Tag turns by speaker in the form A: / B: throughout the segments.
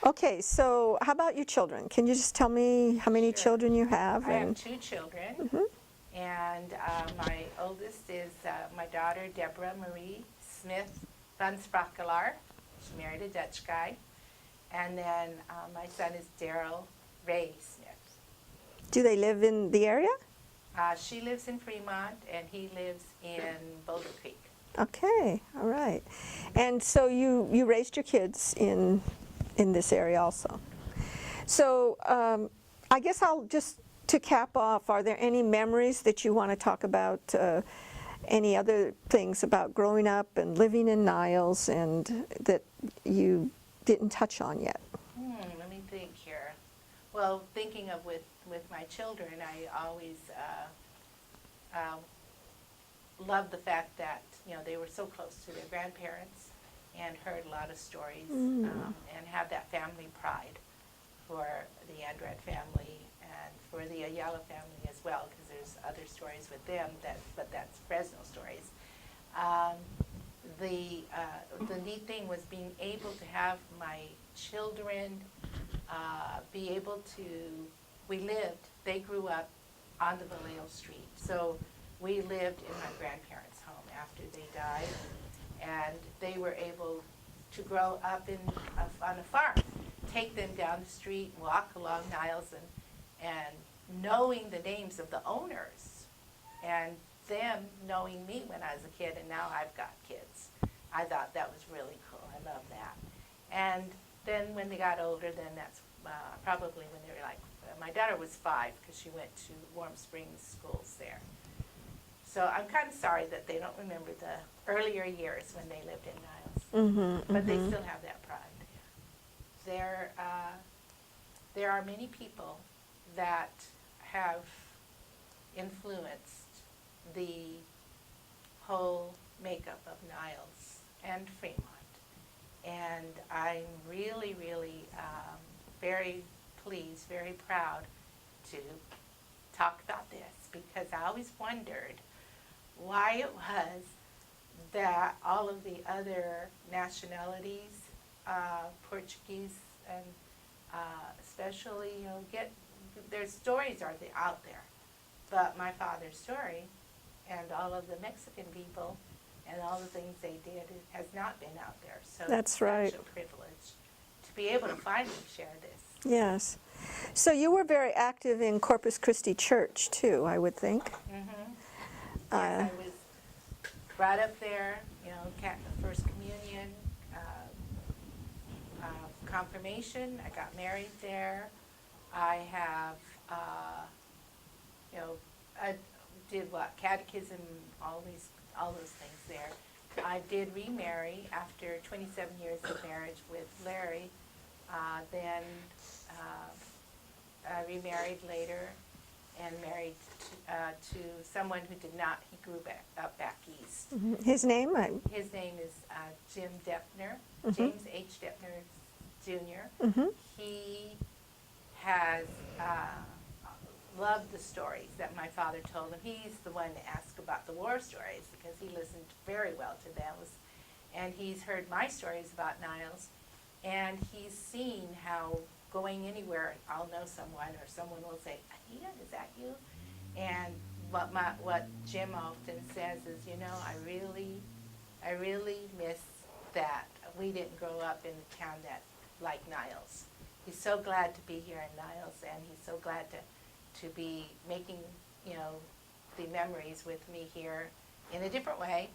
A: Okay, so how about your children? Can you just tell me how many
B: Sure.
A: children you have?
B: I have 2 children, and my oldest is my daughter, Deborah Marie Smith van Sprakkelaar. She married a Dutch guy. And then my son is Daryl Ray Smith.
A: Do they live in the area?
B: She lives in Fremont, and he lives in Boulder Creek.
A: Okay, all right. And so you raised your kids in this area also. So I guess I'll just, to cap off, are there any memories that you want to talk about, any other things about growing up and living in Niles and that you didn't touch on yet?
B: Let me think here. Well, thinking of with my children, I always loved the fact that they were so close to their grandparents and heard a lot of stories and have that family pride for the Andrade family and for the Ayala family as well, because there's other stories with them, but that's Fresno stories. The neat thing was being able to have my children be able to, they grew up on the Vallejo Street. So we lived in my grandparents' home after they died, and they were able to grow up on a farm, take them down the street, walk along Niles, and knowing the names of the owners, and them knowing me when I was a kid, and now I've got kids. I thought that was really cool. I love that. And then when they got older, then that's probably when they were like, my daughter was 5 because she went to Warm Springs schools there. So I'm kind of sorry that they don't remember the earlier years when they lived in Niles. But they still have that pride. There are many people that have influenced the whole makeup of Niles and Fremont. And I'm really, really very pleased, very proud to talk about this, because I always wondered why it was that all of the other nationalities, Portuguese and especially, their stories are out there. But my father's story and all of the Mexican people and all the things they did has not been out there. So
A: That's right.
B: It's such a privilege to be able to finally share this.
A: Yes. So you were very active in Corpus Christi Church too, I would think.
B: Yes, I was brought up there, First Communion, confirmation. I got married there. I have, I did catechism, all those things there. I did remarry after 27 years of marriage with Larry. Then I remarried later and married to someone who did not. He grew up back east.
A: His name?
B: His name is Jim Deppner, James H. Deppner Jr. He has loved the stories that my father told him. He's the one to ask about the war stories because he listened very well to those. And he's heard my stories about Niles, and he's seen how going anywhere, I'll know someone, or someone will say, Anita, is that you? And what Jim often says is, I really miss that we didn't grow up in a town that like Niles. He's so glad to be here in Niles, and he's so glad to be making, the memories with me here in a different way,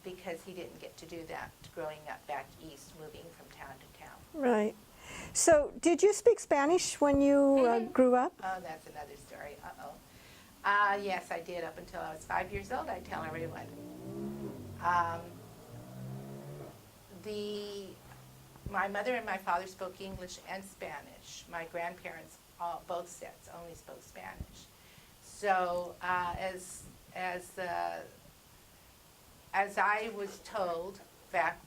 B: because he didn't get to do that growing up back east, moving from town to town.
A: Right. So did you speak Spanish when you grew up?
B: Oh, that's another story. Yes, I did up until I was 5 years old, I tell everyone. My mother and my father spoke English and Spanish. My grandparents, both sets, only spoke Spanish. So as I was told back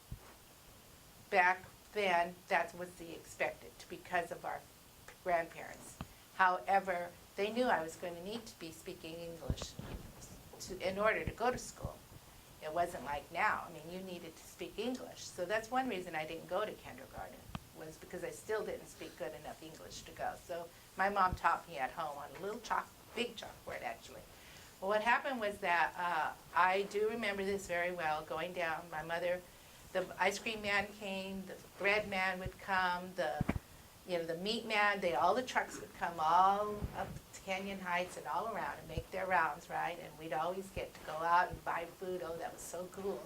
B: then, that was the expected because of our grandparents. However, they knew I was going to need to be speaking English in order to go to school. It wasn't like now. I mean, you needed to speak English. So that's one reason I didn't go to kindergarten. was because I still didn't speak good enough English to go. So my mom taught me at home on a little big chalkboard actually. Well, what happened was that I do remember this very well, going down. My mother, the ice cream man came, the bread man would come, the meat man, all the trucks would come all up Canyon Heights and all around and make their rounds, right? And we'd always get to go out and buy food. Oh, that was so cool.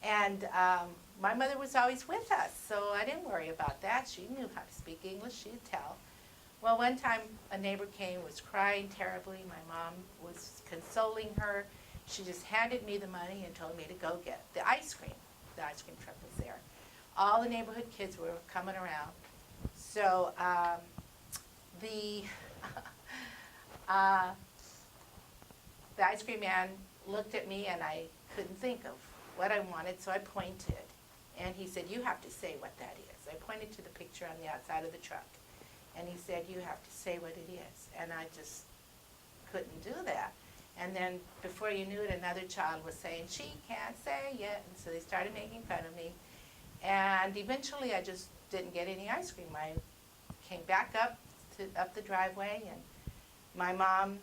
B: And my mother was always with us, so I didn't worry about that. She knew how to speak English. She'd tell. Well, one time a neighbor came, was crying terribly. My mom was consoling her. She just handed me the money and told me to go get the ice cream. The ice cream truck was there. All the neighborhood kids were coming around. So the ice cream man looked at me, and I couldn't think of what I wanted, so I pointed. And he said, "You have to say what that is." I pointed to the picture on the outside of the truck. And he said, "You have to say what it is." And I just couldn't do that. And then before you knew it, another child was saying, "She can't say it." And so they started making fun of me. And eventually I just didn't get any ice cream. I came back up the driveway, and my mom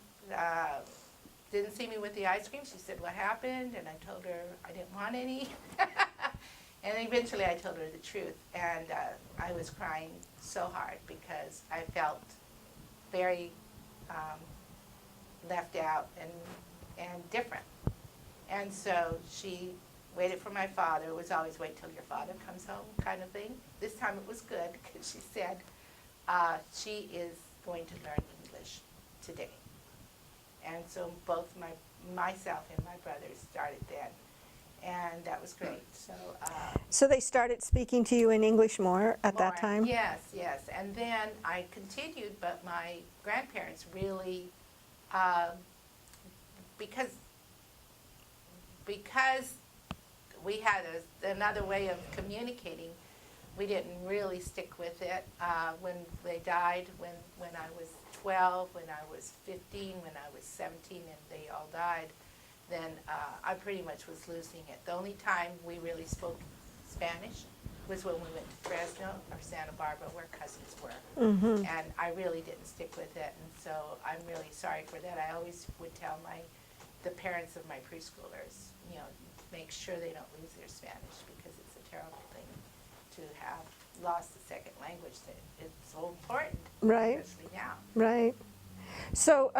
B: didn't see me with the ice cream. She said, "What happened?" And I told her I didn't want any. And eventually I told her the truth, and I was crying so hard because I felt very left out and different. And so she waited for my father. It was always wait till your father comes home kind of thing. This time it was good because she said she is going to learn English today. And so both myself and my brothers started then. And that was great.
A: So they started speaking to you in English more at that time?
B: Yes, yes. And then I continued, but my grandparents really, because we had another way of communicating, we didn't really stick with it. When they died, when I was 12, when I was 15, when I was 17, and they all died, then I pretty much was losing it. The only time we really spoke Spanish was when we went to Fresno or Santa Barbara, where cousins were.
A: Mm-hmm.
B: And I really didn't stick with it, and so I'm really sorry for that. I always would tell the parents of my preschoolers, make sure they don't lose their Spanish, because it's a terrible thing to have lost the second language that is so important,
A: Right.
B: especially now.
A: Right. So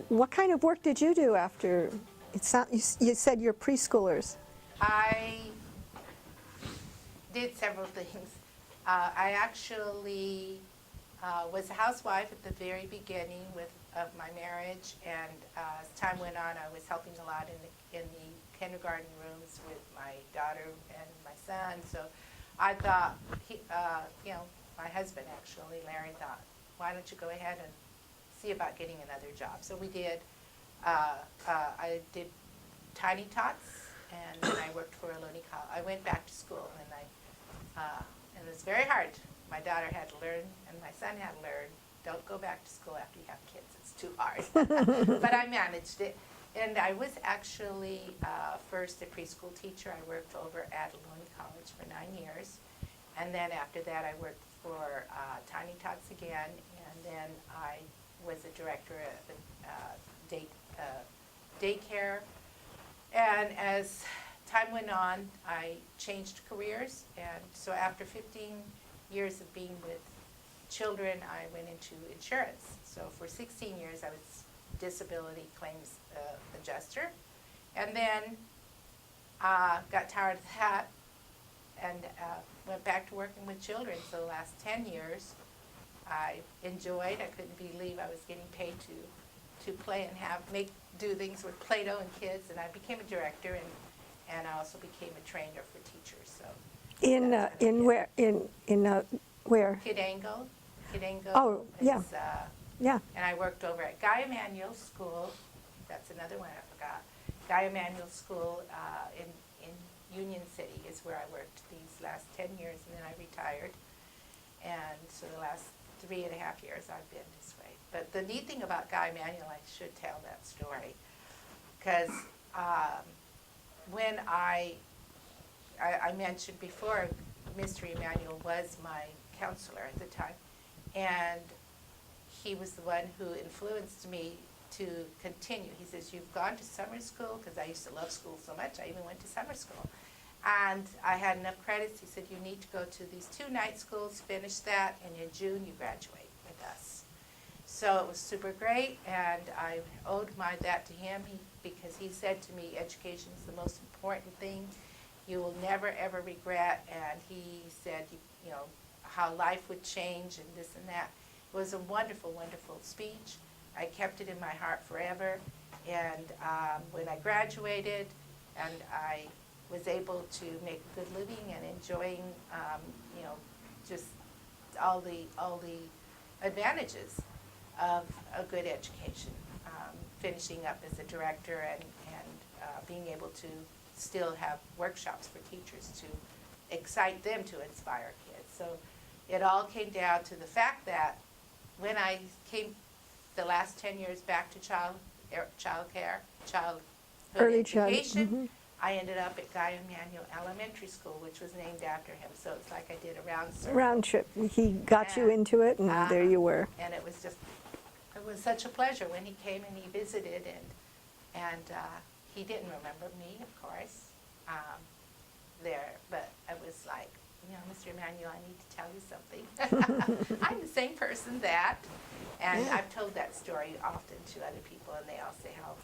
A: what kind of work did you do after? You said you're preschoolers.
B: I did several things. I actually was a housewife at the very beginning of my marriage, and as time went on, I was helping a lot in the kindergarten rooms with my daughter and my son. So I thought, my husband actually, Larry, thought, why don't you go ahead and see about getting another job? So we did. I did Tiny Tots, and then I worked for Ohlone College. I went back to school, and it was very hard. My daughter had to learn, and my son had to learn, don't go back to school after you have kids. It's too hard. But I managed it. And I was actually first a preschool teacher. I worked over at Ohlone College for 9 years. And then after that, I worked for Tiny Tots again. And then I was a director at daycare. And as time went on, I changed careers. And so after 15 years of being with children, I went into insurance. So for 16 years, I was disability claims adjuster, and then got tired of that and went back to working with children. So the last 10 years I enjoyed. I couldn't believe I was getting paid to play and do things with Play-Doh and kids, and I became a director, and I also became a trainer for teachers. So
A: where?
B: Kindango.
A: Oh, yeah. Yeah.
B: And I worked over at Guy Emanuele School. That's another one I forgot. Guy Emanuele School in Union City is where I worked these last 10 years, and then I retired. And so the last 3.5 years I've been this way. But the neat thing about Guy Emanuele, I should tell that story, because when I mentioned before, Mr. Emanuele was my counselor at the time, and he was the one who influenced me to continue. He says, you've gone to summer school, because I used to love school so much, I even went to summer school. And I had enough credits. He said, you need to go to these 2 night schools, finish that, and in June you graduate with us. So it was super great, and I owed that to him because he said to me, education is the most important thing you will never, ever regret. And he said, you know, how life would change and this and that. It was a wonderful, wonderful speech. I kept it in my heart forever. And when I graduated and I was able to make a good living and enjoying, you know, just all the advantages of a good education, finishing up as a director and being able to still have workshops for teachers to excite them to inspire kids. So it all came down to the fact that when I came the last 10 years back to childhood education, I ended up at Guy Emanuele Elementary School, which was named after him. So it's like I did a round circle.
A: Round trip. He got you into it, and there you were.
B: And it was such a pleasure when he came and he visited, and he didn't remember me, of course, but I was like, you know, Mr. Emanuele, I need to tell you something. I'm the same person and I've told that story often to other people, and they all say how.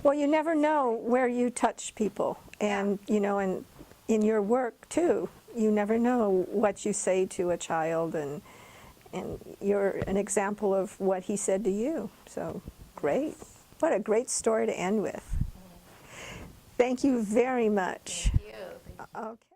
A: Well, you never know where you touch people, and you know, and in your work too, you never know what you say to a child, and you're an example of what he said to you. So great. What a great story to end with. Thank you very much.
B: Thank you.
A: Okay.